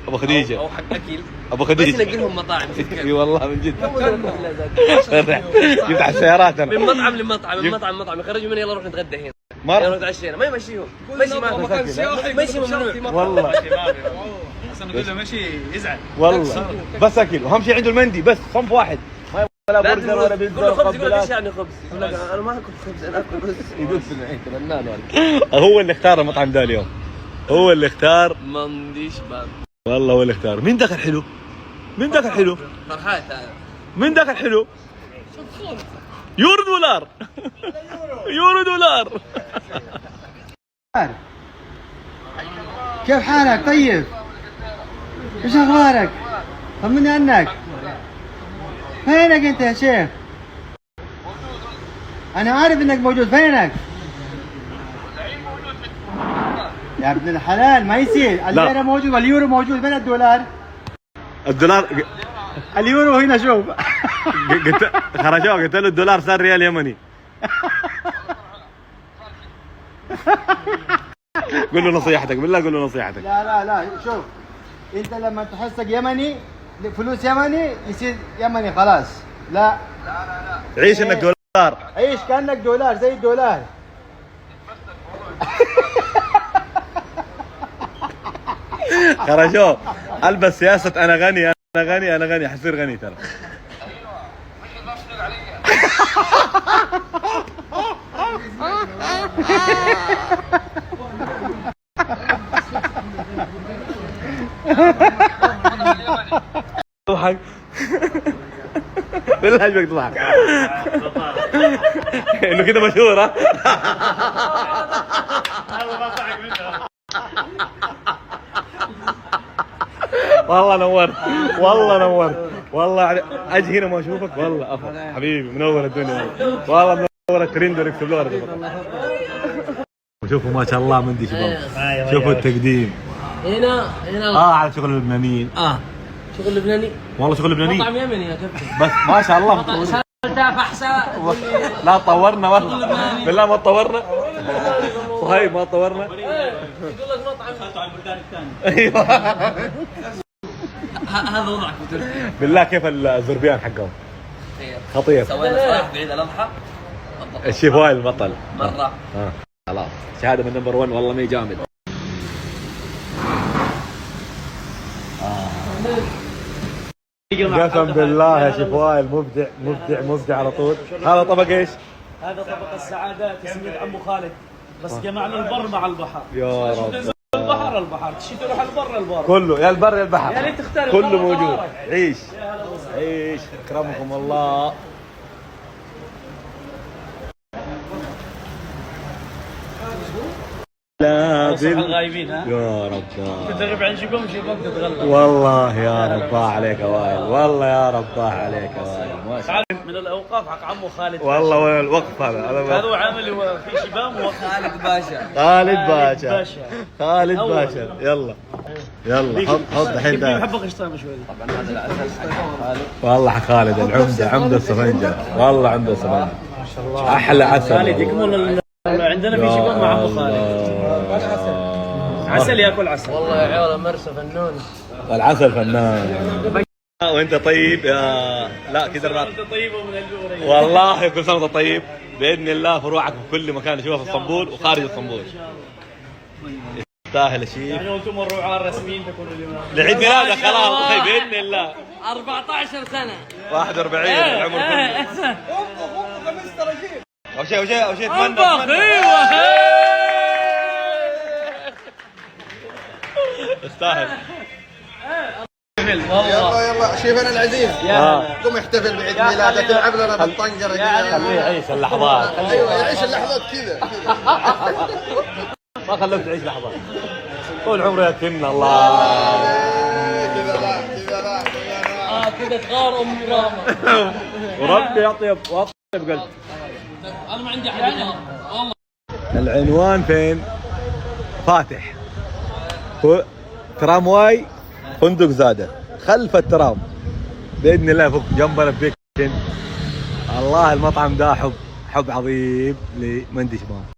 ابو خديجه او حق اكل ابو خديجه بس نقلهم مطاعم. اي والله من جد. جبت على السيارات انا من مطعم لمطعم، من مطعم لمطعم، يخرجوا من يلا نروح نتغدى هنا، يلا نتعشينا، ما يمشيهم، مشي معهم، مشي ممنوع والله. اصلا نقول له مشي يزعل والله بس اكل، واهم شيء عنده المندي بس صنف واحد، ما يبغى لا برجر ولا بيتزا ولا خبز. يقول مقبلات. ايش يعني خبز؟ يقول لك انا ما اكل خبز، انا اكل بس. يدوس معي فنان والله. هو اللي اختار المطعم ده اليوم، هو اللي اختار. منديش باب والله هو اللي اختار. مين دخل حلو؟ مين دخل حلو؟ فرحات انا. مين دخل حلو؟ يورو دولار. يورو دولار. كيف حالك؟ طيب؟ ايش اخبارك؟ طمني عنك. فينك انت يا شيخ؟ انا عارف انك موجود، فينك؟ يا ابن الحلال ما يصير، الليرة موجود واليورو موجود، فين الدولار؟ الدولار اليورو هنا شوف. قلت خرجوه، قلت له الدولار صار ريال يمني. قول له نصيحتك بالله، قول له نصيحتك. لا شوف، انت لما تحسك يمني فلوس يمني يصير يمني خلاص. لا عيش انك دولار. عيش كانك دولار زي الدولار. خرجوه البس سياسة انا غني انا غني انا غني، حصير غني ترى. تضحك بالله عجبك تضحك. انه كده مشهور ها. والله نورت، والله نورت، والله اجي هنا ما اشوفك والله افضل حبيبي، منور الدنيا والله، منور الترند ونكتب له ورقه. وشوفوا ما شاء الله مندي شباب، شوفوا التقديم هنا على شغل اللبنانيين. شغل لبناني، والله شغل لبناني مطعم يمني يا كابتن. بس ما شاء الله. لا طورنا والله بالله ما طورنا. صهيب ما طورنا. يقول لك مطعم على البلدان الثانيه. ايوه هذا وضعك في تركيا. بالله كيف الزربيان حقهم؟ خطير. سوينا صراحه في عيد الاضحى. الشيف وائل البطل مره. خلاص شهاده من نمبر 1 والله مي جامد. قسم بالله يا شيف وائل مبدع مبدع مبدع على طول. هذا طبق ايش؟ هذا طبق السعادة تسمية عمو خالد، بس جمعنا البر مع البحر. يا رب. البحر تشي تروح البر البر كله يا البر يا البحر، يا ريت تختار كله موجود. عيش عيش اكرمكم الله. لا الغايبين ها يا رب تغيب عن شباب تتغلب. والله يا رب عليك يا وائل، والله يا رب عليك يا وائل ما شاء الله. من الاوقاف حق عمو خالد والله وين الوقف هذا هذا هو عامل في شباب ووقف. خالد باشا. خالد باشا خالد باشا. يلا يلا حط الحين ده. بحب قشطامه شوي. طبعا هذا العسل حق خالد. والله خالد العمده، عمده السفنجه، والله عمده السفنجه ما شاء الله. احلى عسل خالد يكمل عندنا في شباب مع عمو خالد. عسل ياكل عسل. والله يا عيال مرسى فنون. العسل فنان. وانت طيب يا لا كده انت طيب ومن قلبي قريب. والله كل سنه وانت طيب باذن الله. فروعك في كل مكان نشوفها في اسطنبول وخارج اسطنبول. يستاهل الشيء. يعني وانتم الرعاة الرسميين تكونوا اليوم لعيد ميلادك خلاص باذن الله. 14 سنه 41 العمر كله. او شيء اتمنى يستاهل. يلا شيفنا العزيز قم احتفل بعيد ميلادك، العب لنا بالطنجره خليه يعيش اللحظات. ايوه يعيش اللحظات كذا. ما خلوك تعيش لحظات طول عمره يتمنى. الله كذا تغار ام راما. وربي يطيب قلب. انا ما عندي حاجه والله. العنوان فين؟ فاتح ترامواي فندق زاده خلف الترام باذن الله فوق جنبنا بيكن. الله المطعم ده حب عظيم لمندي شباب.